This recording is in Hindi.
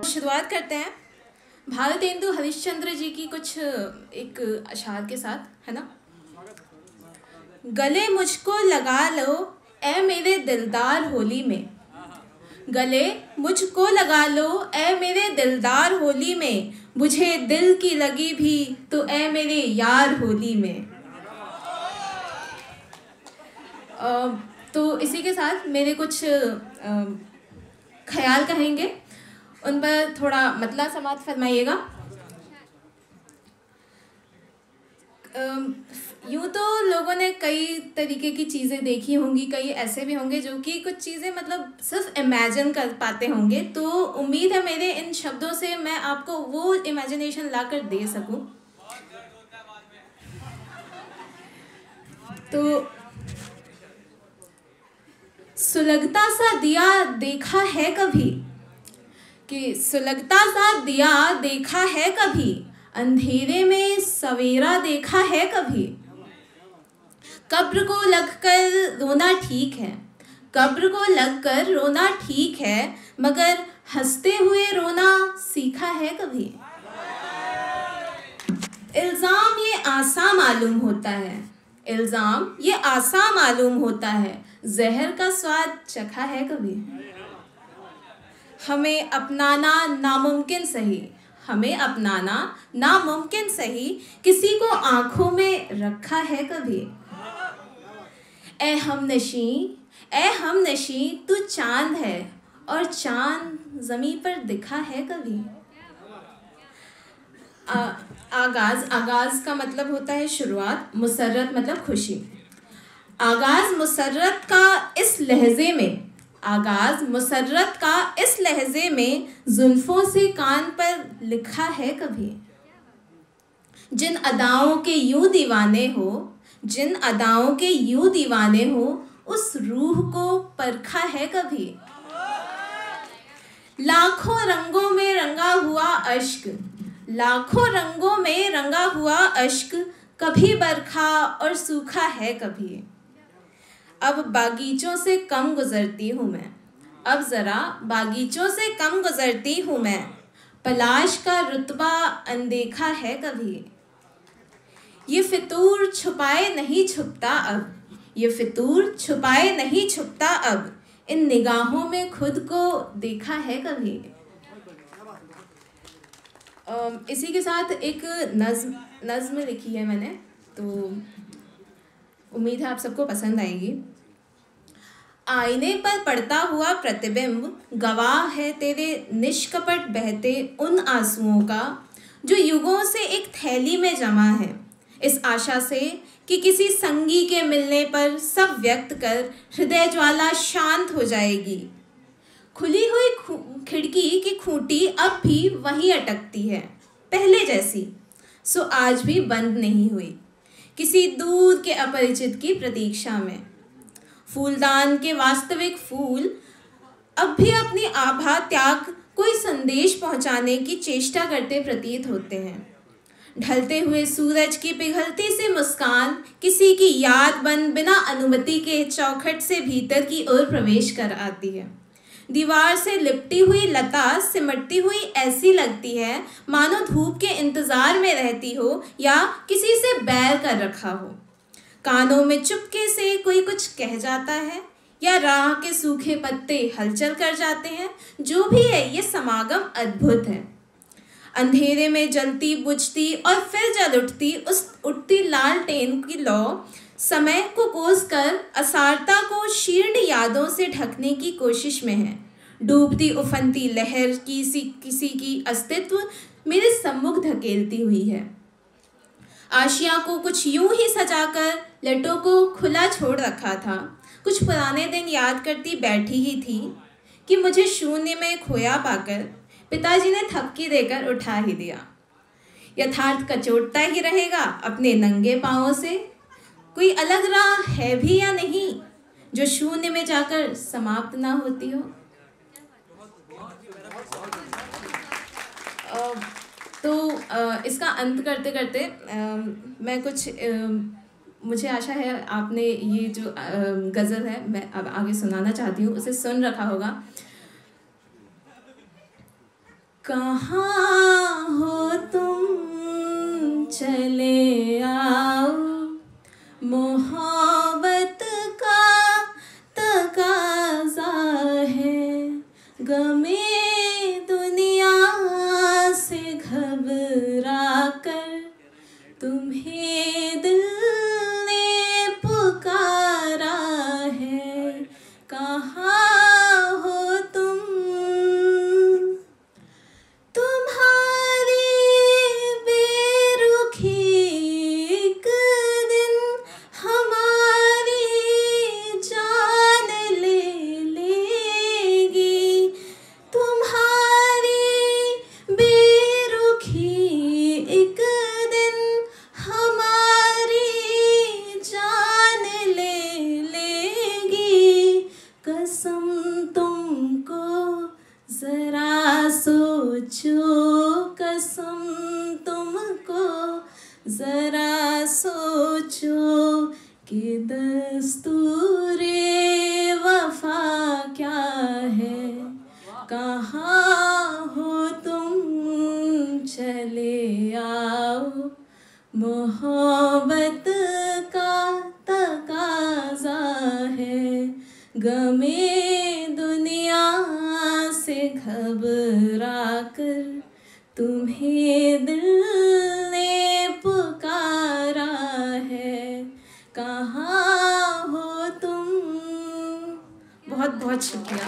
शुरुआत करते हैं भारतेंदु हरिश्चंद्र जी की कुछ एक अशार के साथ, है ना। गले मुझको लगा लो ए मेरे दिलदार होली में, गले मुझको लगा लो ए मेरे दिलदार होली में, मुझे दिल की लगी भी तो ए मेरे यार होली में। तो इसी के साथ मेरे कुछ ख्याल कहेंगे, उन पर थोड़ा मतला समात फरमाइएगा। यूँ तो लोगों ने कई तरीके की चीज़ें देखी होंगी, कई ऐसे भी होंगे जो कि कुछ चीज़ें मतलब सिर्फ इमेजिन कर पाते होंगे। तो उम्मीद है मेरे इन शब्दों से मैं आपको वो इमेजिनेशन ला कर दे सकूं। तो सुलगता सा दिया देखा है कभी, कि सुलगता सा दिया देखा है कभी, अंधेरे में सवेरा देखा है कभी। कब्र को लगकर रोना ठीक है, कब्र को लगकर रोना ठीक है, मगर हंसते हुए रोना सीखा है कभी। इल्ज़ाम ये आसान मालूम होता है, इल्ज़ाम ये आसान मालूम होता है, जहर का स्वाद चखा है कभी। हमें अपनाना नामुमकिन सही, हमें अपनाना नामुमकिन सही, किसी को आँखों में रखा है कभी। ए हमनशी तू चांद है और चांद ज़मीं पर दिखा है कभी। आगाज़ का मतलब होता है शुरुआत, मुसर्रत मतलब खुशी। आगाज़ मुसर्रत का इस लहज़े में, आगाज़ मुसर्रत का इस लहज़े में, जुल्फ़ों से कान पर लिखा है कभी। जिन अदाओं के यूं दीवाने हो, जिन अदाओं के यूं दीवाने हो, उस रूह को परखा है कभी। लाखों रंगों में रंगा हुआ अश्क, लाखों रंगों में रंगा हुआ अश्क, कभी बरखा और सूखा है कभी। अब बागीचों से कम गुजरती हूँ मैं, अब ज़रा बागीचों से कम गुजरती हूँ मैं, पलाश का रुतबा अनदेखा है कभी। ये फितूर छुपाए नहीं छुपता अब, ये फितूर छुपाए नहीं छुपता अब, इन निगाहों में खुद को देखा है कभी। इसी के साथ एक नज़्म लिखी है मैंने, तो उम्मीद है आप सबको पसंद आएगी। आईने पर पड़ता हुआ प्रतिबिंब गवाह है तेरे निष्कपट बहते उन आंसुओं का, जो युगों से एक थैली में जमा है, इस आशा से कि किसी संगी के मिलने पर सब व्यक्त कर हृदय ज्वाला शांत हो जाएगी। खुली हुई खिड़की की खूंटी अब भी वहीं अटकती है पहले जैसी, सो आज भी बंद नहीं हुई किसी दूर के अपरिचित की प्रतीक्षा में। फूलदान के वास्तविक फूल अब भी अपनी आभा त्याग कोई संदेश पहुंचाने की चेष्टा करते प्रतीत होते हैं। ढलते हुए सूरज की पिघलती सी मुस्कान किसी की याद बन बिना अनुमति के चौखट से भीतर की ओर प्रवेश कर आती है। दीवार से लिपटी हुई लता सिमटती हुई ऐसी लगती है मानो धूप के इंतजार में रहती हो या किसी से बैर कर रखा हो। कानों में चुपके से कोई कुछ कह जाता है या राह के सूखे पत्ते हलचल कर जाते हैं। जो भी है, ये समागम अद्भुत है। अंधेरे में जलती बुझती और फिर जल उठती उस उठती लालटेन की लौ समय को कोस कर असारता को शीर्ण यादों से ढकने की कोशिश में है। डूबती उफनती लहर किसी की अस्तित्व मेरे सम्मुख धकेलती हुई है। आशिया को कुछ यूं ही सजाकर लटों को खुला छोड़ रखा था। कुछ पुराने दिन याद करती बैठी ही थी कि मुझे शून्य में खोया पाकर पिताजी ने थपकी देकर उठा ही दिया। यथार्थ कचोटता ही रहेगा अपने नंगे पांवों से। कोई अलग राह है भी या नहीं जो शून्य में जाकर समाप्त ना होती हो। इसका अंत करते करते मैं कुछ मुझे आशा है आपने ये जो गज़ल है मैं अब आगे सुनाना चाहती हूँ उसे सुन रखा होगा। कहाँ हो तुम चले आओ, मोहब्बत का तकाज़ा है। गमे दुनिया से घबरा कर तुम्हें दिल ने पुकारा है। कहाँ हो तुम, तुम्हारी बेरुखी एक दिन हमारी जान ले लेगी। तुम्हारी बेरुखी एक दिन हमारी जान ले लेगी। कसम तुमको जरा सोचो, कसम तुमको जरा सोचो कि दस्तूरे वफा क्या है। कहाँ हो तुम चले आओ, मोहब्बत का तकाज़ा है। गमे दुनिया से घबरा कर तुम्हें दिल ने पुकारा है। कहाँ हो तुम। बहुत बहुत शुक्रिया।